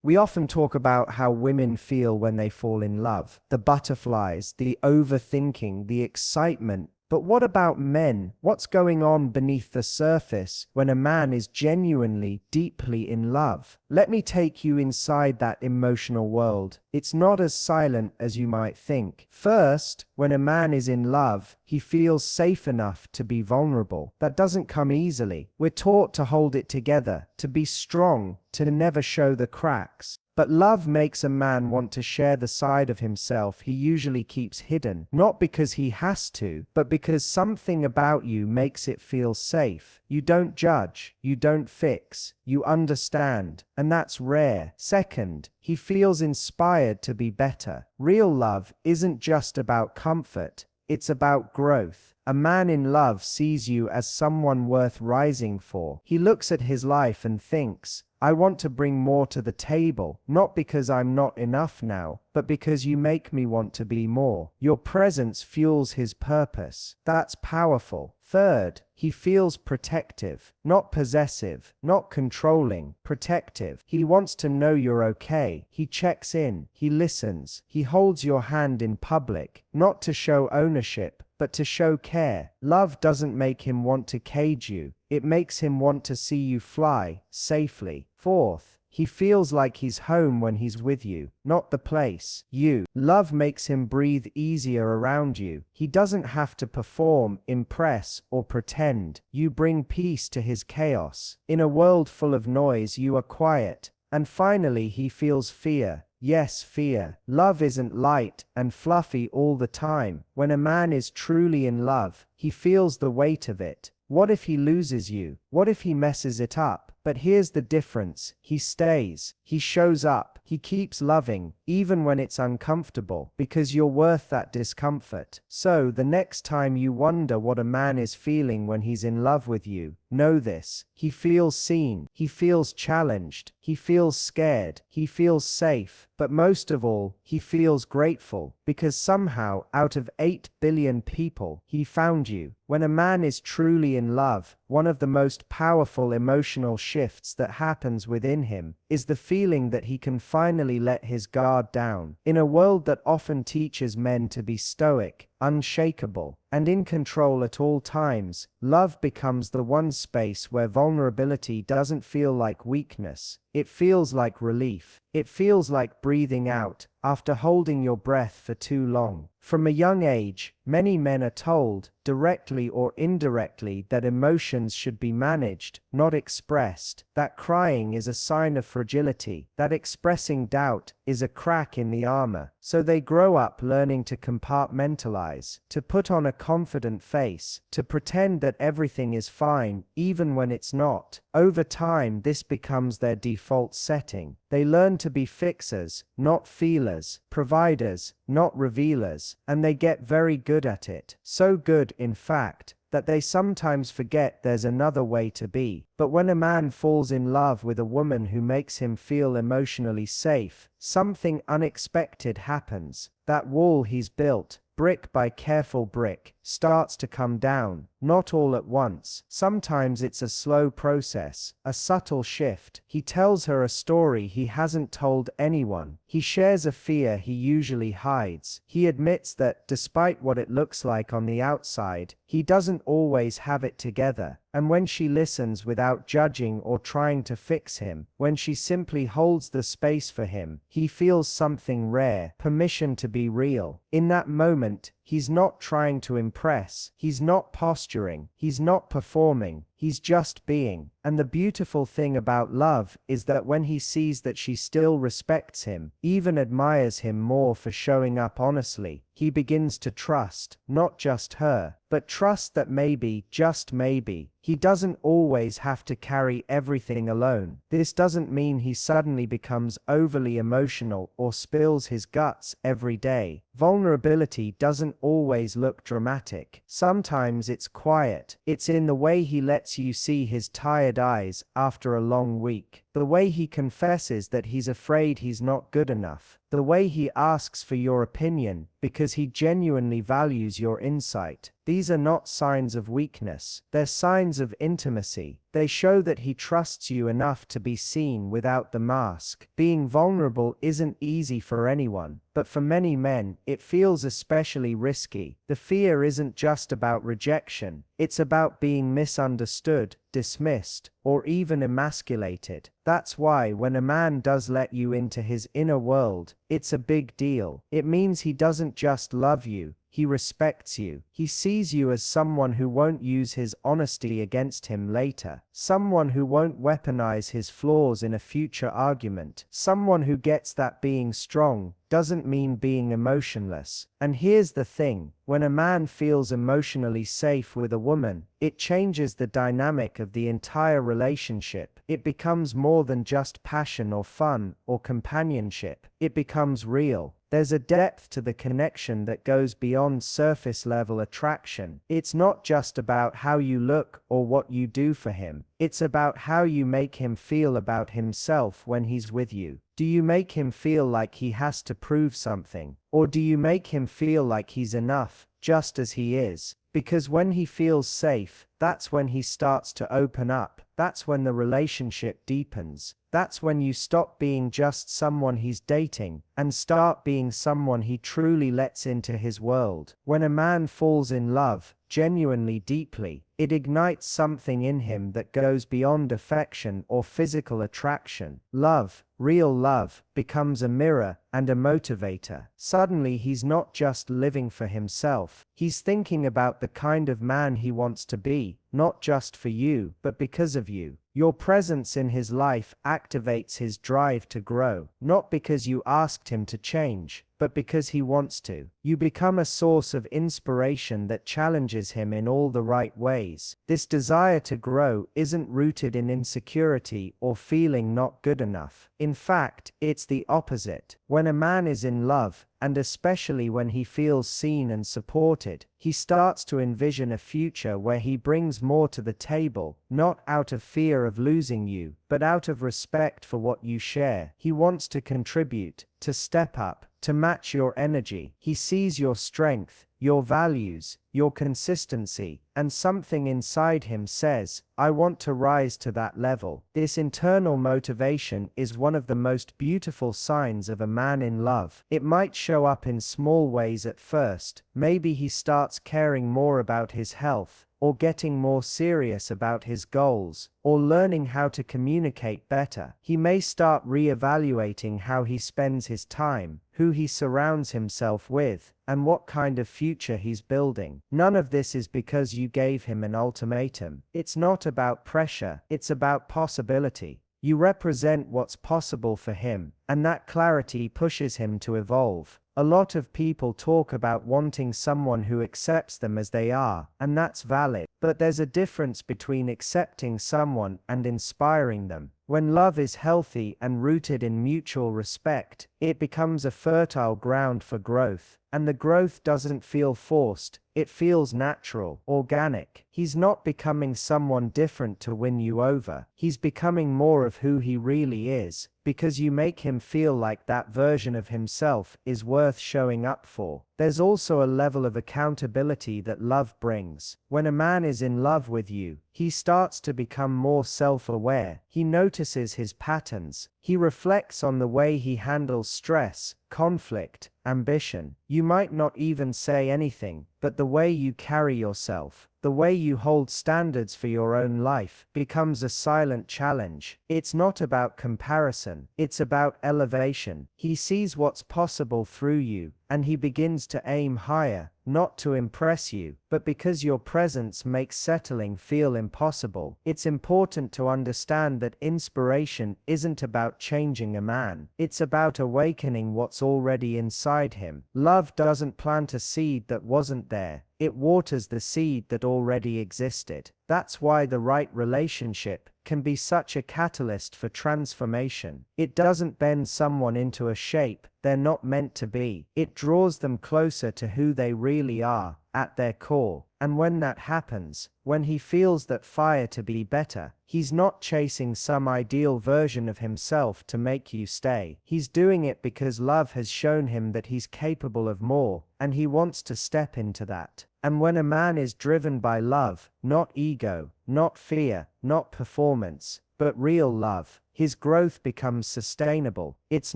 We often talk about how women feel when they fall in love, the butterflies, the overthinking, the excitement. But what about men? What's going on beneath the surface when a man is genuinely, deeply in love? Let me take you inside that emotional world. It's not as silent as you might think. First, when a man is in love, he feels safe enough to be vulnerable. That doesn't come easily. We're taught to hold it together, to be strong, to never show the cracks. But love makes a man want to share the side of himself he usually keeps hidden, not because he has to, but because something about you makes it feel safe. You don't judge, you don't fix, you understand, and that's rare. Second, he feels inspired to be better. Real love isn't just about comfort, it's about growth. A man in love sees you as someone worth rising for. He looks at his life and thinks, I want to bring more to the table, not because I'm not enough now, but because you make me want to be more. Your presence fuels his purpose. That's powerful. Third, he feels protective, not possessive, not controlling, protective. He wants to know you're okay. He checks in, he listens, he holds your hand in public, not to show ownership, but to show care. Love doesn't make him want to cage you. It makes him want to see you fly safely. Fourth, he feels like he's home when he's with you, not the place, you. Love makes him breathe easier around you. He doesn't have to perform, impress, or pretend. You bring peace to his chaos. In a world full of noise, you are quiet. And finally, he feels fear. Yes, fear. Love isn't light and fluffy all the time. When a man is truly in love, he feels the weight of it. What if he loses you? What if he messes it up? But here's the difference. He stays. He shows up. He keeps loving, even when it's uncomfortable, because you're worth that discomfort. So, the next time you wonder what a man is feeling when he's in love with you, know this. He feels seen. He feels challenged. He feels scared. He feels safe. But most of all, he feels grateful, because somehow, out of 8 billion people, he found you. When a man is truly in love, one of the most powerful emotional shifts that happens within him is the feeling that he can finally let his guard down. In a world that often teaches men to be stoic, unshakable, and in control at all times, love becomes the one space where vulnerability doesn't feel like weakness. It feels like relief. It feels like breathing out after holding your breath for too long. From a young age, many men are told, directly or indirectly, that emotions should be managed, not expressed, that crying is a sign of fragility, that expressing doubt is a crack in the armor. So they grow up learning to compartmentalize, to put on a confident face, to pretend that everything is fine, even when it's not. Over time, this becomes their default setting. They learn to be fixers, not feelers, providers, not revealers, and they get very good at it. So good, in fact, that they sometimes forget there's another way to be. But when a man falls in love with a woman who makes him feel emotionally safe, something unexpected happens. That wall he's built, brick by careful brick, starts to come down, not all at once. Sometimes it's a slow process, a subtle shift. He tells her a story he hasn't told anyone. He shares a fear he usually hides. He admits that, despite what it looks like on the outside, he doesn't always have it together. And when she listens without judging or trying to fix him, when she simply holds the space for him, he feels something rare, permission to be real. In that moment, he's not trying to impress, he's not posturing, he's not performing, he's just being. And the beautiful thing about love is that when he sees that she still respects him, even admires him more for showing up honestly, he begins to trust, not just her, but trust that maybe, just maybe, he doesn't always have to carry everything alone. This doesn't mean he suddenly becomes overly emotional or spills his guts every day. Vulnerability doesn't always look dramatic. Sometimes it's quiet. It's in the way he lets you see his tired eyes after a long week, the way he confesses that he's afraid he's not good enough, the way he asks for your opinion because he genuinely values your insight. These are not signs of weakness, they're signs of intimacy. They show that he trusts you enough to be seen without the mask. Being vulnerable isn't easy for anyone, but for many men, it feels especially risky. The fear isn't just about rejection, it's about being misunderstood, dismissed, or even emasculated. That's why when a man does let you into his inner world, it's a big deal. It means he doesn't just love you, he respects you. He sees you as someone who won't use his honesty against him later, someone who won't weaponize his flaws in a future argument, someone who gets that being strong doesn't mean being emotionless. And here's the thing, when a man feels emotionally safe with a woman, it changes the dynamic of the entire relationship. It becomes more than just passion or fun or companionship. It becomes real. There's a depth to the connection that goes beyond surface level attraction. It's not just about how you look or what you do for him. It's about how you make him feel about himself when he's with you. Do you make him feel like he has to prove something? Or do you make him feel like he's enough, just as he is? Because when he feels safe, that's when he starts to open up. That's when the relationship deepens. That's when you stop being just someone he's dating and start being someone he truly lets into his world. When a man falls in love, genuinely deeply, it ignites something in him that goes beyond affection or physical attraction. Love, real love, becomes a mirror and a motivator. Suddenly he's not just living for himself, he's thinking about the kind of man he wants to be, not just for you, but because of you. Your presence in his life activates his drive to grow, not because you asked him to change, but because he wants to. You become a source of inspiration that challenges him in all the right ways. This desire to grow isn't rooted in insecurity or feeling not good enough. In fact, it's the opposite. When a man is in love, and especially when he feels seen and supported, he starts to envision a future where he brings more to the table, not out of fear of losing you, but out of respect for what you share. He wants to contribute, to step up, to match your energy. He sees your strength, your values, your consistency, and something inside him says, I want to rise to that level. This internal motivation is one of the most beautiful signs of a man in love. It might show up in small ways at first. Maybe he starts caring more about his health, or getting more serious about his goals, or learning how to communicate better. He may start reevaluating how he spends his time, who he surrounds himself with, and what kind of future he's building. None of this is because you gave him an ultimatum. It's not about pressure, it's about possibility. You represent what's possible for him, and that clarity pushes him to evolve. A lot of people talk about wanting someone who accepts them as they are, and that's valid. But there's a difference between accepting someone and inspiring them. When love is healthy and rooted in mutual respect, it becomes a fertile ground for growth, and the growth doesn't feel forced, it feels natural, organic. He's not becoming someone different to win you over, he's becoming more of who he really is, because you make him feel like that version of himself is worth showing up for. There's also a level of accountability that love brings. When a man is in love with you, he starts to become more self-aware. He notices his patterns. He reflects on the way he handles stress, conflict, ambition. You might not even say anything, but the way you carry yourself, the way you hold standards for your own life, becomes a silent challenge. It's not about comparison, it's about elevation. He sees what's possible through you, and he begins to aim higher, not to impress you, but because your presence makes settling feel impossible. It's important to understand that inspiration isn't about changing a man, it's about awakening what's already inside him. Love doesn't plant a seed that wasn't there, it waters the seed that already existed. That's why the right relationship can be such a catalyst for transformation. It doesn't bend someone into a shape they're not meant to be. It draws them closer to who they really are, at their core. And when that happens, when he feels that fire to be better, he's not chasing some ideal version of himself to make you stay. He's doing it because love has shown him that he's capable of more, and he wants to step into that. And when a man is driven by love, not ego, not fear, not performance, but real love, his growth becomes sustainable. It's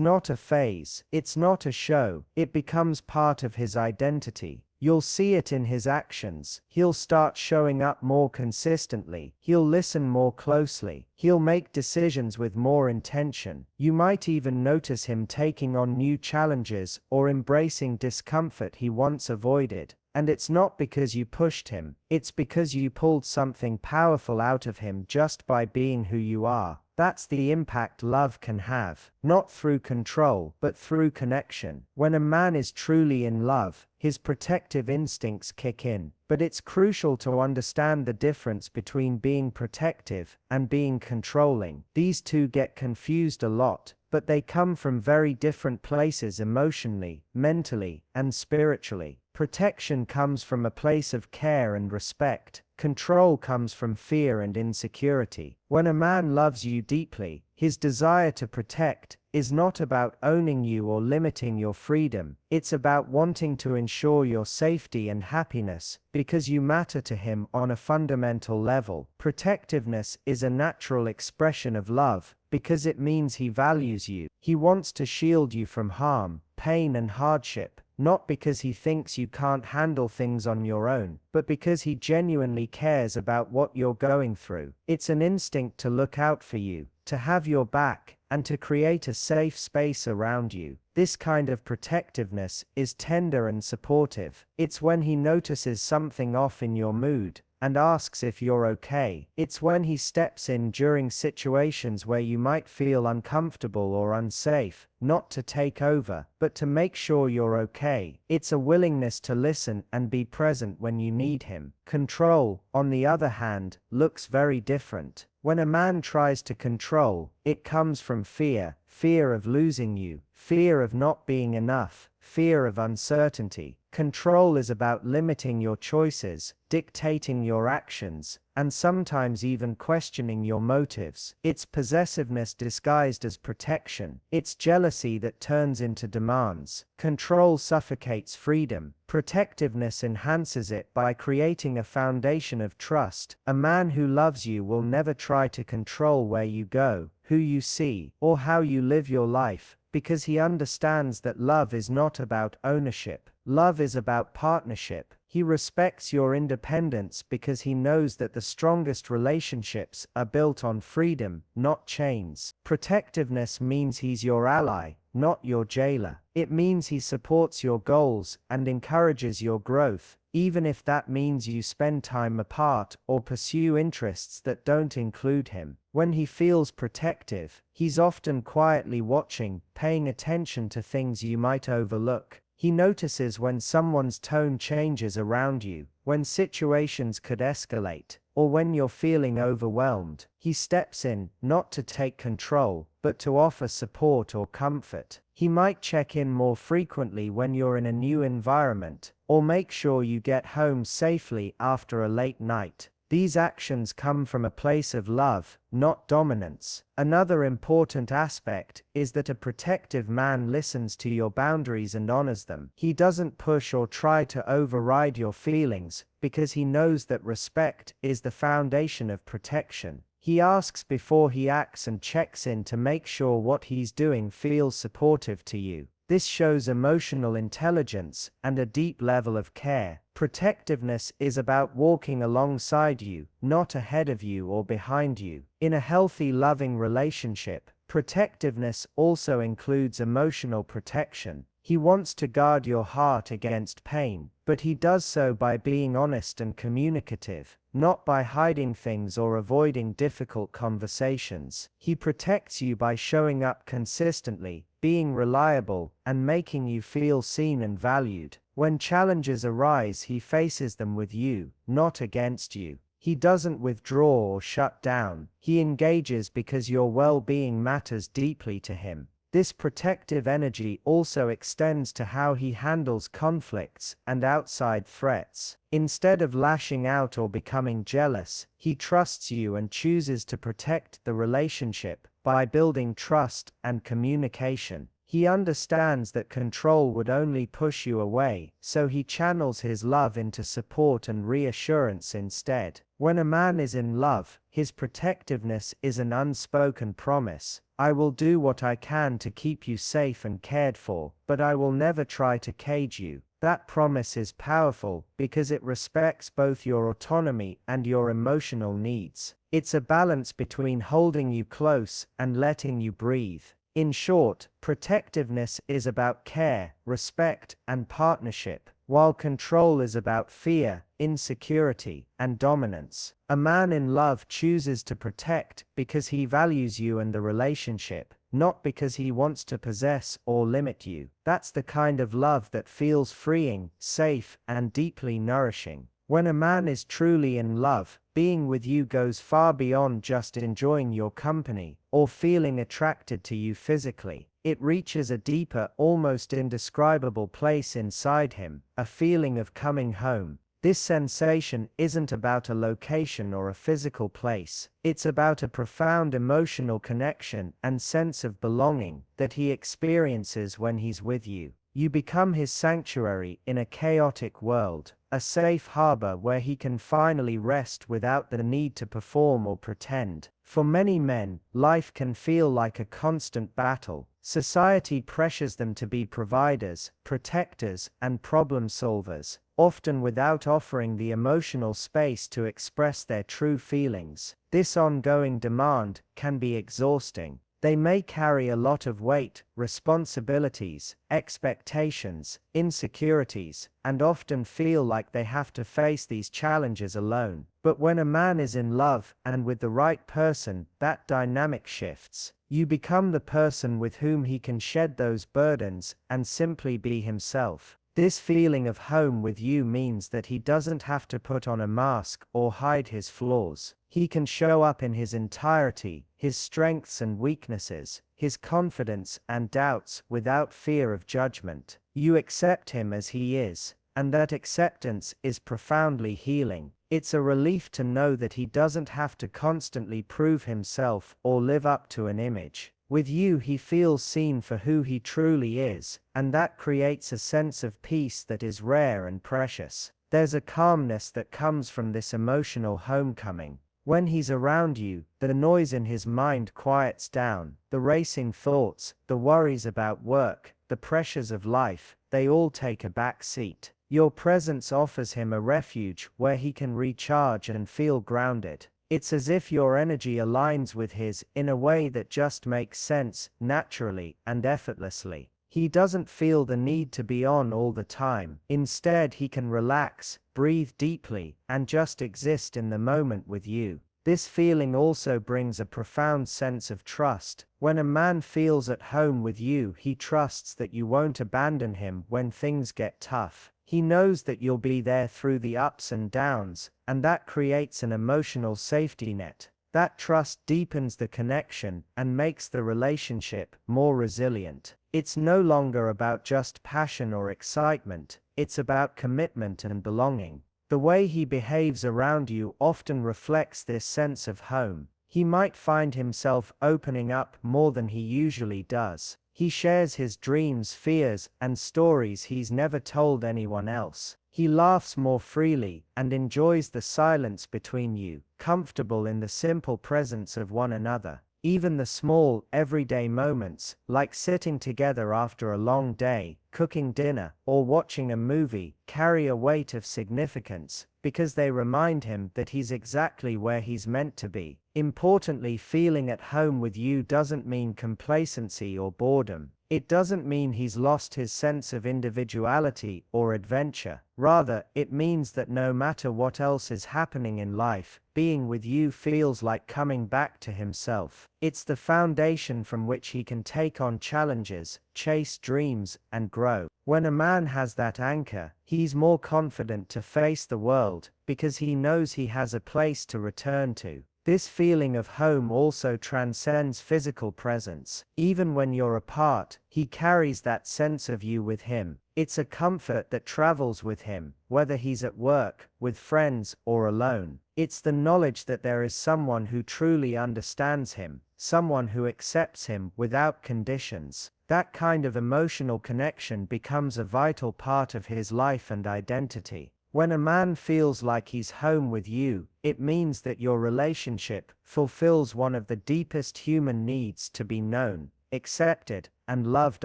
not a phase, it's not a show, it becomes part of his identity. You'll see it in his actions. He'll start showing up more consistently. He'll listen more closely. He'll make decisions with more intention. You might even notice him taking on new challenges or embracing discomfort he once avoided. And it's not because you pushed him, it's because you pulled something powerful out of him just by being who you are. That's the impact love can have, not through control, but through connection. When a man is truly in love, his protective instincts kick in. But it's crucial to understand the difference between being protective and being controlling. These two get confused a lot, but they come from very different places emotionally, mentally, and spiritually. Protection comes from a place of care and respect. Control comes from fear and insecurity. When a man loves you deeply, his desire to protect is not about owning you or limiting your freedom. It's about wanting to ensure your safety and happiness because you matter to him on a fundamental level. Protectiveness is a natural expression of love because it means he values you. He wants to shield you from harm, pain, and hardship. Not because he thinks you can't handle things on your own, but because he genuinely cares about what you're going through. It's an instinct to look out for you, to have your back, and to create a safe space around you. This kind of protectiveness is tender and supportive. It's when he notices something off in your mood and asks if you're okay. It's when he steps in during situations where you might feel uncomfortable or unsafe, not to take over, but to make sure you're okay. It's a willingness to listen and be present when you need him. Control, on the other hand, looks very different. When a man tries to control, it comes from fear, fear of losing you, fear of not being enough, fear of uncertainty. Control is about limiting your choices, dictating your actions, and sometimes even questioning your motives. It's possessiveness disguised as protection. It's jealousy that turns into demands. Control suffocates freedom. Protectiveness enhances it by creating a foundation of trust. A man who loves you will never try to control where you go, who you see, or how you live your life, because he understands that love is not about ownership. Love is about partnership. He respects your independence because he knows that the strongest relationships are built on freedom, not chains. Protectiveness means he's your ally, not your jailer. It means he supports your goals and encourages your growth, even if that means you spend time apart or pursue interests that don't include him. When he feels protective, he's often quietly watching, paying attention to things you might overlook. He notices when someone's tone changes around you, when situations could escalate, or when you're feeling overwhelmed. He steps in, not to take control, but to offer support or comfort. He might check in more frequently when you're in a new environment, or make sure you get home safely after a late night. These actions come from a place of love, not dominance. Another important aspect is that a protective man listens to your boundaries and honors them. He doesn't push or try to override your feelings, because he knows that respect is the foundation of protection. He asks before he acts and checks in to make sure what he's doing feels supportive to you. This shows emotional intelligence and a deep level of care. Protectiveness is about walking alongside you, not ahead of you or behind you. In a healthy, loving relationship, protectiveness also includes emotional protection. He wants to guard your heart against pain, but he does so by being honest and communicative, not by hiding things or avoiding difficult conversations. He protects you by showing up consistently, being reliable, and making you feel seen and valued. When challenges arise, he faces them with you, not against you. He doesn't withdraw or shut down. He engages because your well-being matters deeply to him. This protective energy also extends to how he handles conflicts and outside threats. Instead of lashing out or becoming jealous, he trusts you and chooses to protect the relationship by building trust and communication. He understands that control would only push you away, so he channels his love into support and reassurance instead. When a man is in love, his protectiveness is an unspoken promise. I will do what I can to keep you safe and cared for, but I will never try to cage you. That promise is powerful because it respects both your autonomy and your emotional needs. It's a balance between holding you close and letting you breathe. In short, protectiveness is about care, respect, and partnership, while control is about fear, insecurity, and dominance. A man in love chooses to protect because he values you and the relationship, not because he wants to possess or limit you. That's the kind of love that feels freeing, safe, and deeply nourishing. When a man is truly in love, being with you goes far beyond just enjoying your company or feeling attracted to you physically. It reaches a deeper, almost indescribable place inside him, a feeling of coming home. This sensation isn't about a location or a physical place. It's about a profound emotional connection and sense of belonging that he experiences when he's with you. You become his sanctuary in a chaotic world, a safe harbor where he can finally rest without the need to perform or pretend. For many men, life can feel like a constant battle. Society pressures them to be providers, protectors, and problem solvers, often without offering the emotional space to express their true feelings. This ongoing demand can be exhausting. They may carry a lot of weight, responsibilities, expectations, insecurities, and often feel like they have to face these challenges alone. But when a man is in love and with the right person, that dynamic shifts. You become the person with whom he can shed those burdens and simply be himself. This feeling of home with you means that he doesn't have to put on a mask or hide his flaws. He can show up in his entirety, his strengths and weaknesses, his confidence and doubts without fear of judgment. You accept him as he is, and that acceptance is profoundly healing. It's a relief to know that he doesn't have to constantly prove himself or live up to an image. With you, he feels seen for who he truly is, and that creates a sense of peace that is rare and precious. There's a calmness that comes from this emotional homecoming. When he's around you, the noise in his mind quiets down. The racing thoughts, the worries about work, the pressures of life, they all take a back seat. Your presence offers him a refuge where he can recharge and feel grounded. It's as if your energy aligns with his in a way that just makes sense, naturally and effortlessly. He doesn't feel the need to be on all the time. Instead, he can relax, breathe deeply, and just exist in the moment with you. This feeling also brings a profound sense of trust. When a man feels at home with you, he trusts that you won't abandon him when things get tough. He knows that you'll be there through the ups and downs, and that creates an emotional safety net. That trust deepens the connection and makes the relationship more resilient. It's no longer about just passion or excitement, it's about commitment and belonging. The way he behaves around you often reflects this sense of home. He might find himself opening up more than he usually does. He shares his dreams, fears, and stories he's never told anyone else. He laughs more freely and enjoys the silence between you, comfortable in the simple presence of one another. Even the small, everyday moments, like sitting together after a long day, cooking dinner, or watching a movie, carry a weight of significance, because they remind him that he's exactly where he's meant to be. Importantly, feeling at home with you doesn't mean complacency or boredom. It doesn't mean he's lost his sense of individuality or adventure. Rather, it means that no matter what else is happening in life, being with you feels like coming back to himself. It's the foundation from which he can take on challenges, chase dreams, and grow. When a man has that anchor, he's more confident to face the world, because he knows he has a place to return to. This feeling of home also transcends physical presence. Even when you're apart, he carries that sense of you with him. It's a comfort that travels with him, whether he's at work, with friends, or alone. It's the knowledge that there is someone who truly understands him, someone who accepts him without conditions. That kind of emotional connection becomes a vital part of his life and identity. When a man feels like he's home with you, it means that your relationship fulfills one of the deepest human needs: to be known, accepted, and loved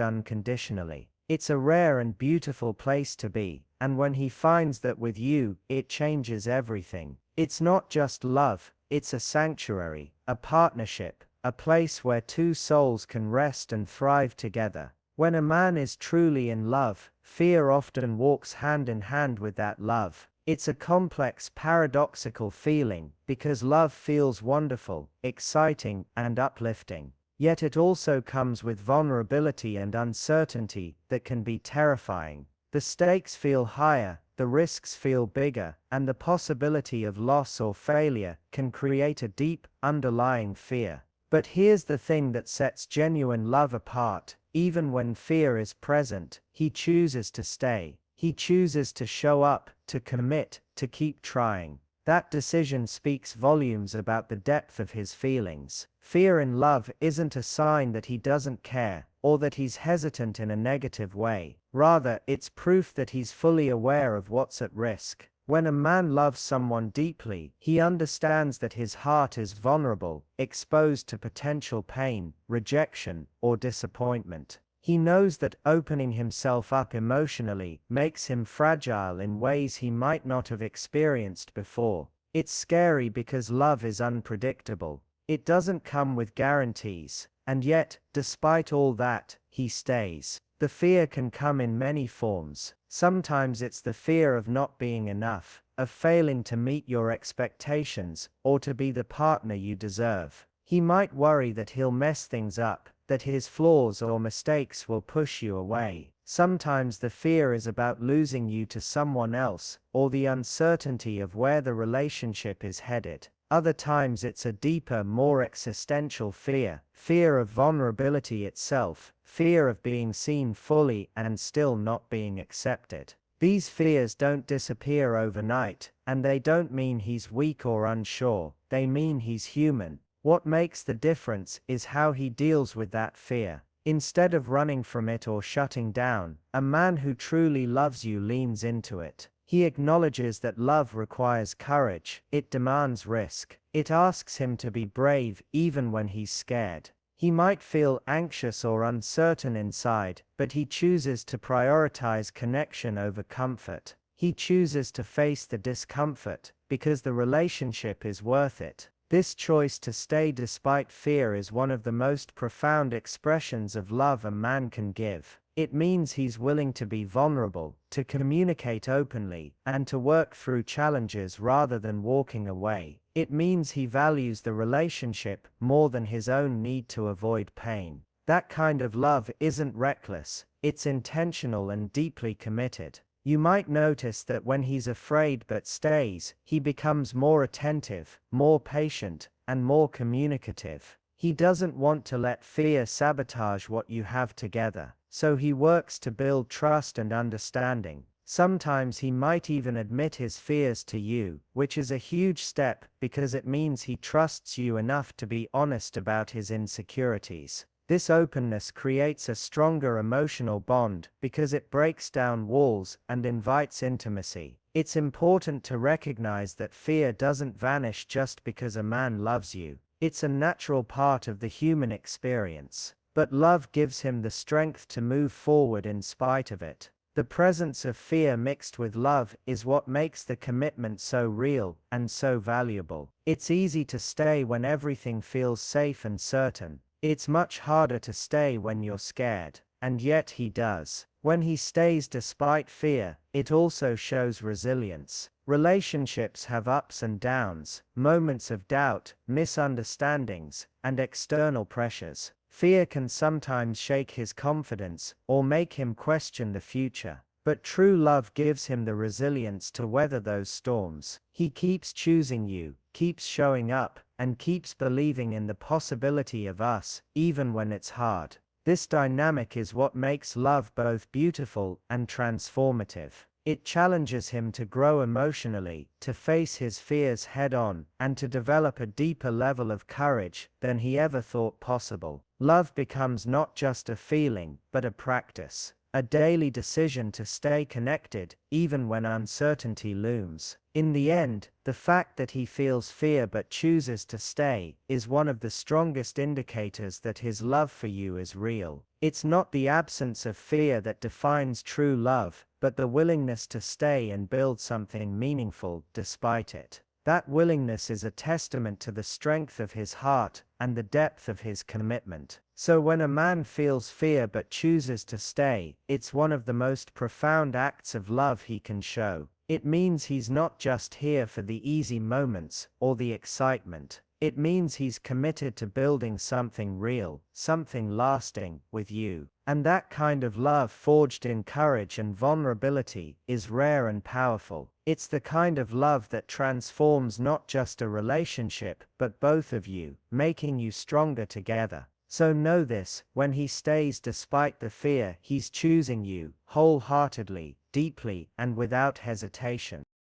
unconditionally. It's a rare and beautiful place to be, and when he finds that with you, it changes everything. It's not just love, it's a sanctuary, a partnership, a place where two souls can rest and thrive together. When a man is truly in love, fear often walks hand in hand with that love. It's a complex, paradoxical feeling, because love feels wonderful, exciting, and uplifting. Yet it also comes with vulnerability and uncertainty that can be terrifying. The stakes feel higher, the risks feel bigger, and the possibility of loss or failure can create a deep, underlying fear. But here's the thing that sets genuine love apart. Even when fear is present, he chooses to stay. He chooses to show up, to commit, to keep trying. That decision speaks volumes about the depth of his feelings. Fear in love isn't a sign that he doesn't care, or that he's hesitant in a negative way. Rather, it's proof that he's fully aware of what's at risk. When a man loves someone deeply, he understands that his heart is vulnerable, exposed to potential pain, rejection, or disappointment. He knows that opening himself up emotionally makes him fragile in ways he might not have experienced before. It's scary because love is unpredictable. It doesn't come with guarantees, and yet, despite all that, he stays. The fear can come in many forms. Sometimes it's the fear of not being enough, of failing to meet your expectations, or to be the partner you deserve. He might worry that he'll mess things up, that his flaws or mistakes will push you away. Sometimes the fear is about losing you to someone else, or the uncertainty of where the relationship is headed. Other times it's a deeper, more existential fear, fear of vulnerability itself, fear of being seen fully and still not being accepted. These fears don't disappear overnight, and they don't mean he's weak or unsure, they mean he's human. What makes the difference is how he deals with that fear. Instead of running from it or shutting down, a man who truly loves you leans into it. He acknowledges that love requires courage, it demands risk, it asks him to be brave even when he's scared. He might feel anxious or uncertain inside, but he chooses to prioritize connection over comfort. He chooses to face the discomfort, because the relationship is worth it. This choice to stay despite fear is one of the most profound expressions of love a man can give. It means he's willing to be vulnerable, to communicate openly, and to work through challenges rather than walking away. It means he values the relationship more than his own need to avoid pain. That kind of love isn't reckless, it's intentional and deeply committed. You might notice that when he's afraid but stays, he becomes more attentive, more patient, and more communicative. He doesn't want to let fear sabotage what you have together, so he works to build trust and understanding. Sometimes he might even admit his fears to you, which is a huge step because it means he trusts you enough to be honest about his insecurities. This openness creates a stronger emotional bond because it breaks down walls and invites intimacy. It's important to recognize that fear doesn't vanish just because a man loves you. It's a natural part of the human experience. But love gives him the strength to move forward in spite of it. The presence of fear mixed with love is what makes the commitment so real and so valuable. It's easy to stay when everything feels safe and certain. It's much harder to stay when you're scared, and yet he does. When he stays despite fear, it also shows resilience. Relationships have ups and downs, moments of doubt, misunderstandings, and external pressures. Fear can sometimes shake his confidence or make him question the future. But true love gives him the resilience to weather those storms. He keeps choosing you, keeps showing up, and keeps believing in the possibility of us, even when it's hard. This dynamic is what makes love both beautiful and transformative. It challenges him to grow emotionally, to face his fears head on, and to develop a deeper level of courage than he ever thought possible. Love becomes not just a feeling, but a practice, a daily decision to stay connected, even when uncertainty looms. In the end, the fact that he feels fear but chooses to stay is one of the strongest indicators that his love for you is real. It's not the absence of fear that defines true love, but the willingness to stay and build something meaningful despite it. That willingness is a testament to the strength of his heart and the depth of his commitment. So when a man feels fear but chooses to stay, it's one of the most profound acts of love he can show. It means he's not just here for the easy moments or the excitement. It means he's committed to building something real, something lasting, with you. And that kind of love forged in courage and vulnerability is rare and powerful. It's the kind of love that transforms not just a relationship, but both of you, making you stronger together. So know this, when he stays despite the fear, he's choosing you, wholeheartedly, deeply, and without hesitation.